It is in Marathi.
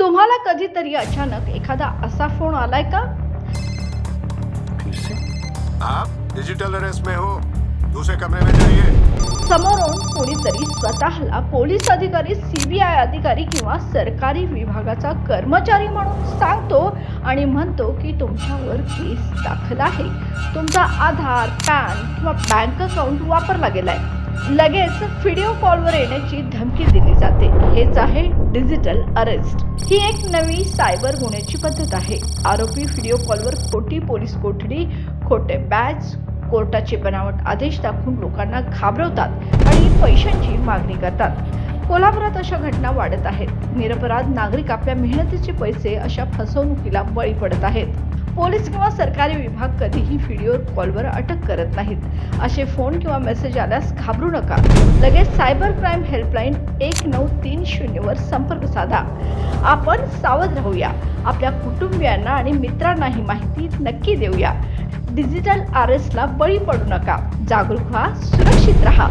तुम्हाला कधीतरी अचानक एखादा असा फोन आलाय का? आप डिजिटल अरेस्ट में हो, दूसरे कमरे में जाइए। समोरून कोणीतरी स्वतःला पोलीस अधिकारी, सीबीआय अधिकारी किंवा सरकारी विभागाचा कर्मचारी म्हणून सांगतो आणि म्हणतो की तुमच्यावर केस दाखल आहे, तुमचा आधार, पॅन किंवा बँक अकाउंट वापरला गेलाय. लगेच व्हिडिओ कॉलवर येण्याची धमकी दिली जाते. हेच आहे डिजिटल अरेस्ट. ही एक नवी सायबर गुन्ह्याची पद्धत आहे. आरोपी व्हिडिओ कॉलवर खोटी पोलीस कोठडी, खोटे बॅच, कोर्टाचे बनावट आदेश दाखवून लोकांना घाबरवतात आणि पैशांची मागणी करतात. कोल्हापुरात अशा घटना वाढत आहेत. निरपराध नागरिक आपल्या मेहनतीचे पैसे अशा फसवणुकीला बळी पडत आहेत. पोलीस किंवा सरकारी विभाग कधीही व्हिडिओ कॉलवर अटक करत नाहीत. असे फोन किंवा मेसेज आल्यास घाबरू नका. लगेच सायबर क्राईम हेल्पलाईन 1930 वर संपर्क साधा. आपण सावध राहूया. आपल्या कुटुंबियांना आणि मित्रांना ही माहिती नक्की देऊया. डिजिटल अरेस्टला बळी पडू नका. जागरूक व्हा, सुरक्षित राहा.